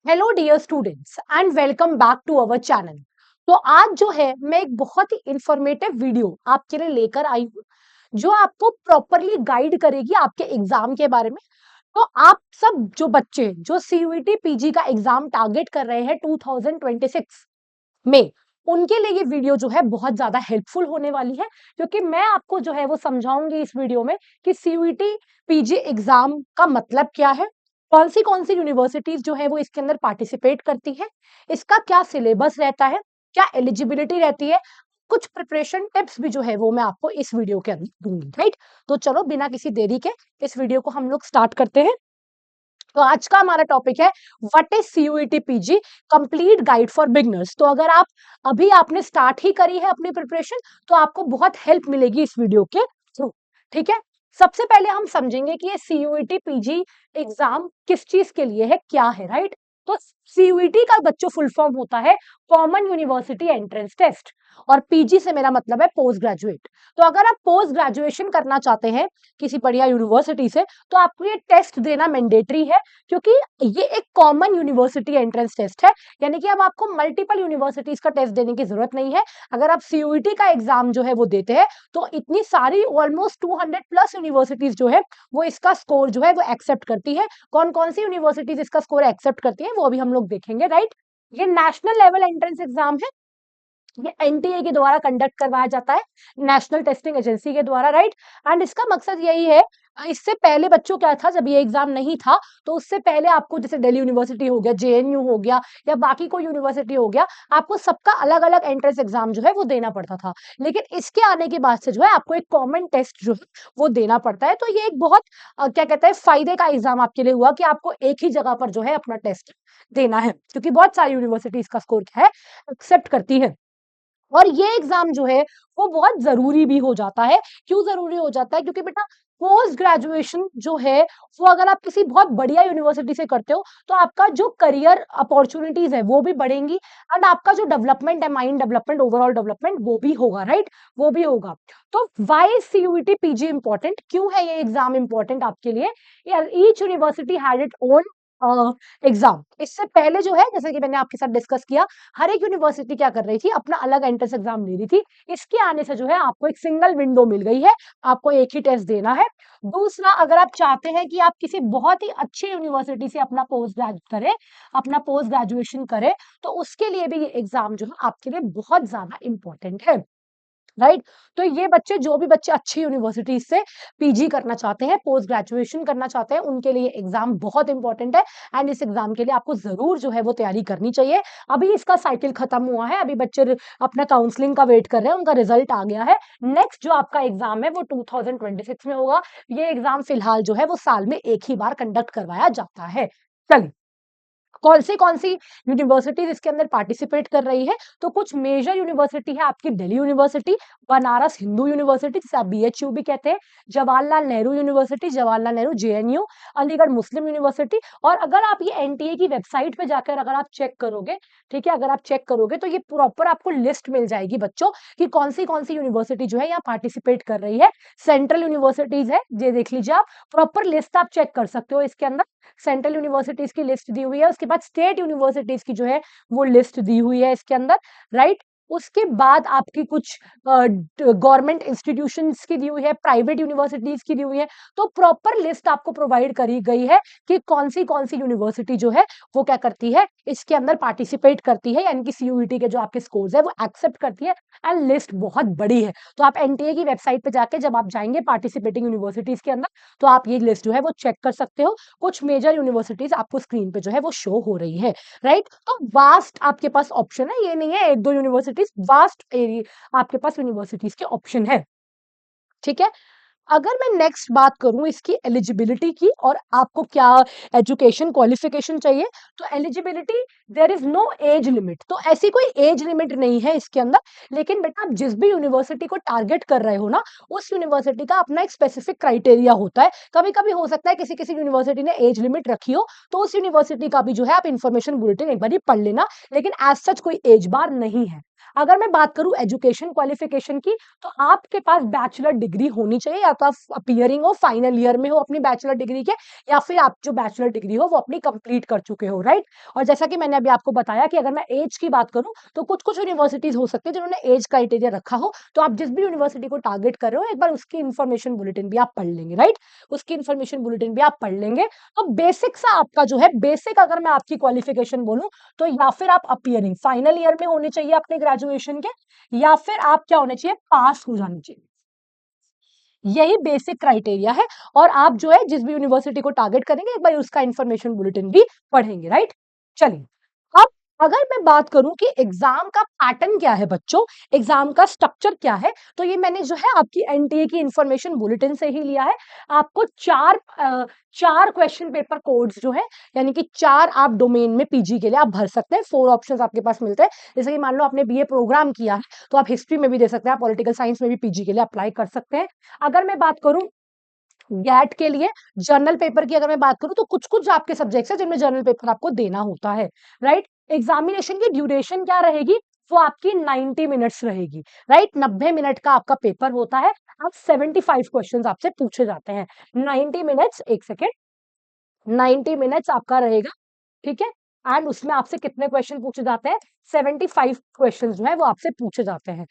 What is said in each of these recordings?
Hello dear students and welcome back to our channel. तो आज जो है मैं एक बहुत ही इंफॉर्मेटिव वीडियो आपके लिए लेकर आई हूँ जो आपको प्रॉपरली गाइड करेगी आपके एग्जाम के बारे में। तो आप सब जो बच्चे जो सीयूईटी पीजी का एग्जाम टारगेट कर रहे हैं 2026 में, उनके लिए ये वीडियो जो है बहुत ज्यादा हेल्पफुल होने वाली है, क्योंकि मैं आपको जो है वो समझाऊंगी इस वीडियो में कि सीयूईटी पीजी एग्जाम का मतलब क्या है, कौन सी यूनिवर्सिटीज जो है वो इसके अंदर पार्टिसिपेट करती है, इसका क्या सिलेबस रहता है, क्या एलिजिबिलिटी रहती है, कुछ प्रिपरेशन टिप्स भी जो है वो मैं आपको इस वीडियो के अंदर दूंगी। राइट, तो चलो बिना किसी देरी के इस वीडियो को हम लोग स्टार्ट करते हैं। तो आज का हमारा टॉपिक है what is CUET PG complete guide for beginners. तो अगर आप अभी आपने स्टार्ट ही करी है अपनी प्रिपरेशन, तो आपको बहुत हेल्प मिलेगी इस वीडियो के थ्रू। ठीक है, सबसे पहले हम समझेंगे कि ये सीयूईटी पीजी एग्जाम किस चीज के लिए है, क्या है। राइट, तो सीयूईटी का बच्चों फुल फॉर्म होता है कॉमन यूनिवर्सिटी एंट्रेंस टेस्ट, और पीजी से मेरा मतलब है पोस्ट ग्रेजुएट। तो अगर आप पोस्ट ग्रेजुएशन करना चाहते हैं किसी बढ़िया यूनिवर्सिटी से, तो आपको ये टेस्ट देना मैंडेटरी है, क्योंकि ये एक कॉमन यूनिवर्सिटी एंट्रेंस टेस्ट है। यानी कि अब आपको मल्टीपल यूनिवर्सिटीज का टेस्ट देने की जरूरत नहीं है। अगर आप सीयूईटी का एग्जाम जो है वो देते हैं, तो इतनी सारी ऑलमोस्ट 200 प्लस यूनिवर्सिटीज जो है वो इसका स्कोर जो है वो एक्सेप्ट करती है। कौन कौन सी यूनिवर्सिटीज इसका स्कोर एक्सेप्ट करती है वो अभी हम लोग देखेंगे। राइट, ये नेशनल लेवल एंट्रेंस एग्जाम है, ये एनटीए के द्वारा कंडक्ट करवाया जाता है, नेशनल टेस्टिंग एजेंसी के द्वारा। राइट, एंड इसका मकसद यही है, इससे पहले बच्चों क्या था, जब ये एग्जाम नहीं था तो उससे पहले आपको जैसे दिल्ली यूनिवर्सिटी हो गया, जेएनयू हो गया, या बाकी कोई यूनिवर्सिटी हो गया, आपको सबका अलग अलग एंट्रेंस एग्जाम जो है वो देना पड़ता था। लेकिन इसके आने के बाद से जो है आपको एक कॉमन टेस्ट जो है वो देना पड़ता है। तो ये एक बहुत क्या कहते हैं फायदे का एग्जाम आपके लिए हुआ कि आपको एक ही जगह पर जो है अपना टेस्ट देना है, क्योंकि बहुत सारी यूनिवर्सिटी इसका स्कोर क्या है एक्सेप्ट करती है। और ये एग्जाम जो है वो बहुत जरूरी भी हो जाता है। क्यों जरूरी हो जाता है? क्योंकि बेटा पोस्ट ग्रेजुएशन जो है वो अगर आप किसी बहुत बढ़िया यूनिवर्सिटी से करते हो, तो आपका जो करियर अपॉर्चुनिटीज है वो भी बढ़ेंगी, एंड आपका जो डेवलपमेंट है, माइंड डेवलपमेंट, ओवरऑल डेवलपमेंट, वो भी होगा। राइट, वो भी होगा। तो वाई सीयूईटी पीजी इंपॉर्टेंट, क्यों है ये एग्जाम इंपॉर्टेंट आपके लिए? Each university had it own exam. इससे पहले जो है, जैसे कि मैंने आपके साथ डिस्कस किया, हर एक यूनिवर्सिटी क्या कर रही थी, अपना अलग एंट्रेंस एग्जाम ले रही थी। इसके आने से जो है आपको एक सिंगल विंडो मिल गई है, आपको एक ही टेस्ट देना है। दूसरा, अगर आप चाहते हैं कि आप किसी बहुत ही अच्छी यूनिवर्सिटी से अपना पोस्ट ग्रेजुएट करें, अपना पोस्ट ग्रेजुएशन करें, तो उसके लिए भी ये एग्जाम जो है आपके लिए बहुत ज्यादा इंपॉर्टेंट है। राइट, तो ये बच्चे, जो भी बच्चे अच्छी यूनिवर्सिटी से पीजी करना चाहते हैं, पोस्ट ग्रेजुएशन करना चाहते हैं, उनके लिए एग्जाम बहुत इंपॉर्टेंट है। एंड इस एग्जाम के लिए आपको जरूर जो है वो तैयारी करनी चाहिए। अभी इसका साइकिल खत्म हुआ है, अभी बच्चे अपना काउंसलिंग का वेट कर रहे हैं, उनका रिजल्ट आ गया है। नेक्स्ट जो आपका एग्जाम है वो 2026 में होगा। ये एग्जाम फिलहाल जो है वो साल में एक ही बार कंडक्ट करवाया जाता है। चलिए, कौन सी यूनिवर्सिटीज इसके अंदर पार्टिसिपेट कर रही है? तो कुछ मेजर यूनिवर्सिटी है आपकी, दिल्ली यूनिवर्सिटी, बनारस हिंदू यूनिवर्सिटी जिसे आप बीएचयू भी कहते हैं, जवाहरलाल नेहरू यूनिवर्सिटी, जवाहरलाल नेहरू जेएनयू, अलीगढ़ मुस्लिम यूनिवर्सिटी। और अगर आप ये एनटीए की वेबसाइट पे जाकर अगर आप चेक करोगे, ठीक है, अगर आप चेक करोगे तो ये प्रॉपर आपको लिस्ट मिल जाएगी बच्चों कि कौन सी यूनिवर्सिटी जो है यहाँ पार्टिसिपेट कर रही है। सेंट्रल यूनिवर्सिटीज है, ये देख लीजिए आप, प्रॉपर लिस्ट आप चेक कर सकते हो। इसके अंदर सेंट्रल यूनिवर्सिटीज की लिस्ट दी हुई है, उसके बाद स्टेट यूनिवर्सिटीज की जो है वो लिस्ट दी हुई है इसके अंदर। राइट, उसके बाद आपकी कुछ गवर्नमेंट इंस्टीट्यूशंस की दी हुई है, प्राइवेट यूनिवर्सिटीज की दी हुई है। तो प्रॉपर लिस्ट आपको प्रोवाइड करी गई है कि कौन सी यूनिवर्सिटी जो है वो क्या करती है, इसके अंदर पार्टिसिपेट करती है, यानी कि सीयूईटी के जो आपके स्कोर्स है वो एक्सेप्ट करती है। एंड लिस्ट बहुत बड़ी है, तो आप एनटीए की वेबसाइट पे जाके जब आप जाएंगे पार्टिसिपेटिंग यूनिवर्सिटीज के अंदर, तो आप ये लिस्ट जो है वो चेक कर सकते हो। कुछ मेजर यूनिवर्सिटीज आपको स्क्रीन पे जो है वो शो हो रही है। राइट, तो वास्ट आपके पास ऑप्शन है, ये नहीं है एक दो यूनिवर्सिटीज, वास्ट एरिया आपके पास यूनिवर्सिटीज के ऑप्शन है। ठीक है, अगर मैं नेक्स्ट बात करूं इसकी एलिजिबिलिटी की, और आपको क्या एजुकेशन क्वालिफिकेशन चाहिए, तो eligibility, there is no age limit. तो ऐसी कोई एज लिमिट नहीं है इसके अंदर, लेकिन बेटा आप जिस भी यूनिवर्सिटी को टारगेट कर रहे हो ना, उस यूनिवर्सिटी का अपना एक स्पेसिफिक क्राइटेरिया होता है। कभी कभी हो सकता है किसी किसी यूनिवर्सिटी ने एज लिमिट रखी हो, तो उस यूनिवर्सिटी का भी जो है आप इन्फॉर्मेशन बुलेटिन एक बार पढ़ लेना, लेकिन एज सच कोई एज बार नहीं है। अगर मैं बात करूं एजुकेशन क्वालिफिकेशन की, तो आपके पास बैचलर डिग्री होनी चाहिए, या तो आप अपीयरिंग हो, फाइनल ईयर में हो अपनी बैचलर डिग्री के, या फिर आप जो बैचलर डिग्री हो वो अपनी कंप्लीट कर चुके हो, राइट। और जैसा कि मैंने अभी आपको बताया कि अगर मैं एज की बात करूं, तो कुछ कुछ यूनिवर्सिटीज हो सकती है जिन्होंने एज क्राइटेरिया रखा हो, तो आप जिस भी यूनिवर्सिटी को टारगेट कर रहे हो एक बार उसकी इन्फॉर्मेशन बुलेटिन भी आप पढ़ लेंगे, राइट। उसकी इन्फॉर्मेशन बुलेटिन भी आप पढ़ लेंगे। तो बेसिक सा आपका जो है, बेसिक अगर मैं आपकी क्वालिफिकेशन बोलूं, तो या फिर आप अपीयरिंग फाइनल ईयर में होने चाहिए अपने ग्रेजुएशन के, या फिर आप क्या होने चाहिए, पास हो जाने चाहिए। यही बेसिक क्राइटेरिया है। और आप जो है जिस भी यूनिवर्सिटी को टारगेट करेंगे एक बार उसका इन्फॉर्मेशन बुलेटिन भी पढ़ेंगे, राइट। चलिए, अब अगर मैं बात करूं कि एग्जाम का पैटर्न क्या है बच्चों, एग्जाम का स्ट्रक्चर क्या है, तो ये मैंने जो है आपकी एनटीए की इंफॉर्मेशन बुलेटिन से ही लिया है। आपको चार क्वेश्चन पेपर कोड्स जो है, यानी कि चार आप डोमेन में पीजी के लिए आप भर सकते हैं। 4 ऑप्शंस आपके पास मिलते हैं। जैसे कि मान लो आपने बीए प्रोग्राम किया है, तो आप हिस्ट्री में भी दे सकते हैं, आप पॉलिटिकल साइंस में भी पीजी के लिए अप्लाई कर सकते हैं। अगर मैं बात करूं गैट के लिए जर्नल पेपर की, अगर मैं बात करूं, तो कुछ कुछ आपके सब्जेक्ट्स हैं जिनमें जर्नल पेपर आपको देना होता है, राइट। एग्जामिनेशन की ड्यूरेशन क्या रहेगी, वो आपकी 90 मिनट्स रहेगी, राइट। 90 मिनट का आपका पेपर होता है। अब 75 क्वेश्चंस आपसे पूछे जाते हैं। 90 मिनट्स, एक सेकेंड, 90 मिनट्स आपका रहेगा, ठीक है। एंड उसमें आपसे कितने क्वेश्चन पूछे जाते हैं, 75 क्वेश्चन जो है वो आपसे पूछे जाते हैं।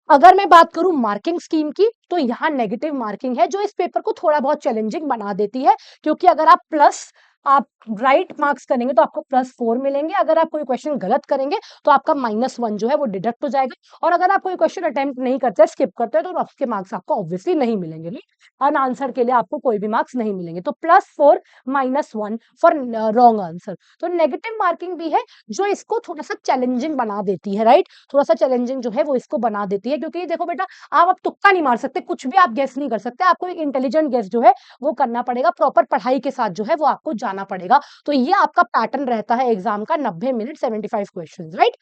अगर मैं बात करूं मार्किंग स्कीम की, तो यहाँ नेगेटिव मार्किंग है जो इस पेपर को थोड़ा बहुत चैलेंजिंग बना देती है, क्योंकि अगर आप राइट मार्क्स करेंगे तो आपको +4 मिलेंगे। अगर आप कोई क्वेश्चन गलत करेंगे तो आपका -1 जो है वो डिडक्ट हो जाएगा। और अगर आप कोई क्वेश्चन अटेम्प्ट नहीं करते, स्किप करते हैं, तो आपके मार्क्स आपको ऑब्वियसली नहीं मिलेंगे। अनआंसर के लिए आपको कोई भी मार्क्स नहीं मिलेंगे। तो +4 -1 फॉर रॉन्ग आंसर। तो नेगेटिव मार्किंग भी है जो इसको थोड़ा सा चैलेंजिंग बना देती है, राइट। थोड़ा सा चैलेंजिंग जो है वो इसको बना देती है, क्योंकि देखो बेटा, आप अब तुक्का नहीं मार सकते, कुछ भी आप गेस नहीं कर सकते। आपको एक इंटेलिजेंट गेस जो है वो करना पड़ेगा, प्रॉपर पढ़ाई के साथ जो है वो आपको जाना पड़ेगा। तो ये आपका पैटर्न रहता है एग्जाम का, 90 मिनट 75 क्वेश्चन, राइट।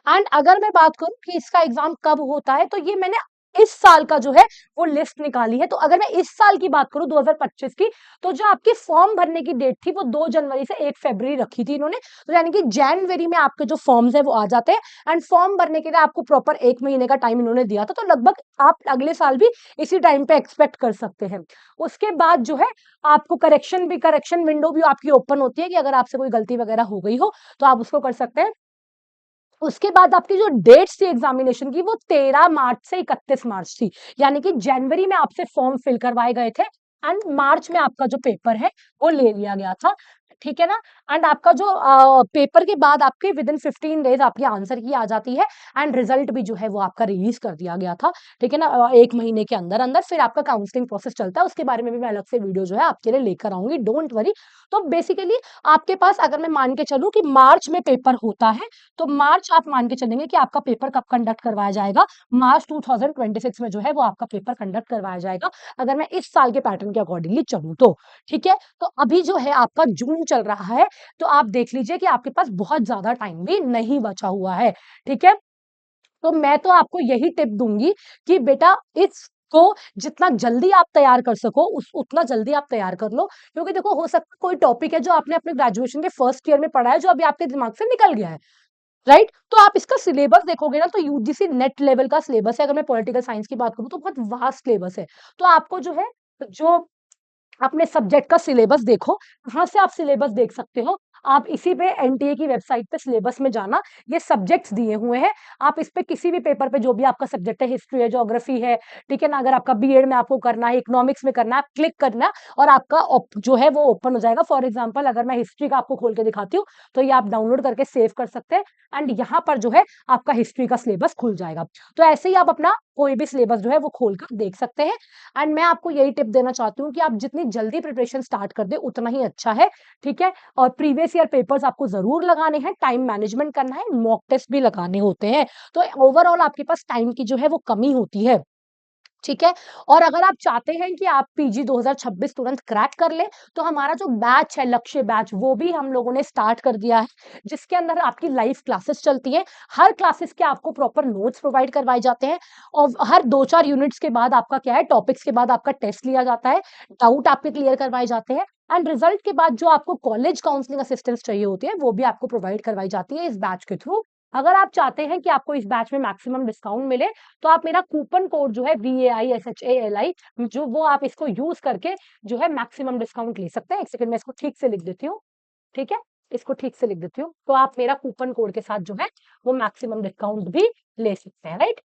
एंड अगर मैं बात करूं कि इसका एग्जाम कब होता है, तो ये मैंने इस साल का जो है वो लिस्ट निकाली है। तो अगर मैं इस साल की बात करूं 2025 की, तो जो आपकी फॉर्म भरने की डेट थी वो 2 जनवरी से 1 फरवरी रखी थी इन्होंने। तो यानी कि जनवरी में आपके जो फॉर्म्स है वो आ जाते हैं। एंड फॉर्म भरने के लिए आपको प्रॉपर 1 महीने का टाइम इन्होंने दिया था। तो लगभग आप अगले साल भी इसी टाइम पे एक्सपेक्ट कर सकते हैं। उसके बाद जो है आपको करेक्शन विंडो भी आपकी ओपन होती है कि अगर आपसे कोई गलती वगैरह हो गई हो तो आप उसको कर सकते हैं। उसके बाद आपकी जो डेट्स थी एग्जामिनेशन की, वो 13 मार्च से 31 मार्च थी। यानी कि जनवरी में आपसे फॉर्म फिल करवाए गए थे एंड मार्च में आपका जो पेपर है वो ले लिया गया था, ठीक है ना। एंड आपका जो पेपर के बाद आपके विद इन 15 डेज आपकी आंसर की आ जाती है। एंड रिजल्ट भी जो है वो आपका रिलीज कर दिया गया था, ठीक है ना। 1 महीने के अंदर अंदर फिर आपका काउंसलिंग प्रोसेस चलता है। उसके बारे में भी मैं अलग से वीडियो जो है आपके लिए लेकर आऊंगी, डोंट वरी। तो बेसिकली आपके पास, अगर मैं मान के चलूं कि मार्च में पेपर होता है, तो मार्च आप मान के चलेंगे कि आपका पेपर कब कंडक्ट करवाया जाएगा, मार्च 2026 में जो है वो आपका पेपर कंडक्ट करवाया जाएगा, अगर मैं इस साल के पैटर्न के अकॉर्डिंगली चलूं तो, ठीक है। तो अभी जो है आपका जून चल रहा है, तो आप देख लीजिए कि आपके पास बहुत ज्यादा टाइम भी नहीं बचा हुआ है, ठीक है। तो मैं तो आपको यही टिप दूंगी कि बेटा इसको जितना जल्दी आप तैयार कर सको उतना जल्दी आप तैयार कर लो। क्योंकि देखो, हो सकता है कोई टॉपिक है जो आपने अपने ग्रेजुएशन के फर्स्ट ईयर में पढ़ा है, जो अभी आपके दिमाग से निकल गया है, राइट। तो आप इसका सिलेबस देखोगे ना, तो यूजीसी नेट लेवल का सिलेबस है। अगर मैं पॉलिटिकल साइंस की बात करूं तो बहुत वास्ट सिलेबस है। तो आपको जो है, जो अपने सब्जेक्ट का सिलेबस देखो, कहाँ से आप सिलेबस देख सकते हो, आप इसी पे एनटीए की वेबसाइट पे सिलेबस में जाना, ये सब्जेक्ट्स दिए हुए हैं। आप इस पे किसी भी पेपर पे जो भी आपका सब्जेक्ट है, हिस्ट्री है, ज्योग्राफी है, ठीक है ना, अगर आपका बीएड में आपको करना है, इकोनॉमिक्स में करना है, आप क्लिक करना और आपका जो है वो ओपन हो जाएगा। फॉर एग्जाम्पल, अगर मैं हिस्ट्री का आपको खोल के दिखाती हूँ, तो ये आप डाउनलोड करके सेव कर सकते हैं। एंड यहाँ पर जो है आपका हिस्ट्री का सिलेबस खुल जाएगा। तो ऐसे ही आप अपना कोई भी सिलेबस जो है वो खोल कर देख सकते हैं। एंड मैं आपको यही टिप देना चाहती हूँ कि आप जितनी जल्दी प्रिपरेशन स्टार्ट कर दे उतना ही अच्छा है, ठीक है। और प्रीवियस ईयर पेपर्स आपको जरूर लगाने हैं, टाइम मैनेजमेंट करना है, मॉक टेस्ट भी लगाने होते हैं। तो ओवरऑल आपके पास टाइम की जो है वो कमी होती है, ठीक है। और अगर आप चाहते हैं कि आप पीजी 2026 तुरंत क्रैक कर ले, तो हमारा जो बैच है, लक्ष्य बैच, वो भी हम लोगों ने स्टार्ट कर दिया है, जिसके अंदर आपकी लाइव क्लासेस चलती है। हर क्लासेस के आपको प्रॉपर नोट्स प्रोवाइड करवाए जाते हैं। और हर 2-4 यूनिट्स के बाद आपका क्या है, टॉपिक्स के बाद आपका टेस्ट लिया जाता है, डाउट आपके क्लियर करवाए जाते हैं। एंड रिजल्ट के बाद जो आपको कॉलेज काउंसलिंग असिस्टेंस चाहिए होती है, वो भी आपको प्रोवाइड करवाई जाती है इस बैच के थ्रू। अगर आप चाहते हैं कि आपको इस बैच में मैक्सिमम डिस्काउंट मिले, तो आप मेरा कूपन कोड जो है VAISHALI, जो वो आप इसको यूज़ करके जो है मैक्सिमम डिस्काउंट ले सकते हैं। 1 सेकंड मैं इसको ठीक से लिख देती हूँ, ठीक है? इसको ठीक से लिख देती हूँ। तो आप मेरा कूपन कोड के साथ जो है वो मैक्सिमम डिस्काउंट भी ले सकते हैं, राइट?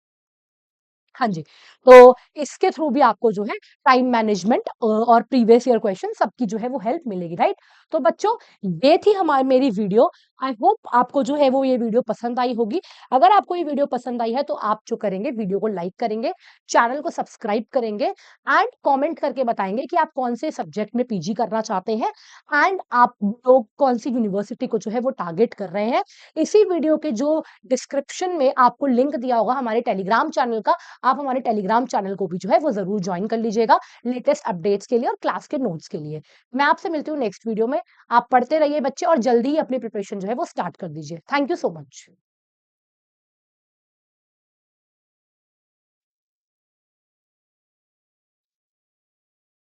हाँ जी, तो इसके थ्रू भी आपको जो है टाइम मैनेजमेंट और प्रीवियस ईयर क्वेश्चन सबकी जो है वो हेल्प मिलेगी, राइट? तो बच्चों, ये थी हमारी मेरी वीडियो। आई होप आपको जो है वो ये वीडियो पसंद आई होगी। अगर आपको ये वीडियो पसंद आई है तो आप जो करेंगे, वीडियो को लाइक करेंगे, चैनल को सब्सक्राइब करेंगे एंड कमेंट करके बताएंगे कि आप कौन से सब्जेक्ट में पीजी करना चाहते हैं एंड आप लोग कौन सी यूनिवर्सिटी को जो है वो टारगेट कर रहे हैं। इसी वीडियो के जो डिस्क्रिप्शन में आपको लिंक दिया होगा हमारे टेलीग्राम चैनल का, आप हमारे टेलीग्राम चैनल को भी जो है वो ज़रूर जॉइन कर लीजिएगा लेटेस्ट अपडेट्स के लिए और क्लास के नोट्स के लिए। मैं आपसे मिलती हूँ नेक्स्ट वीडियो में। आप पढ़ते रहिए बच्चे और जल्दी ही अपनी प्रिपरेशन जो है वो स्टार्ट कर दीजिए। Thank you so much.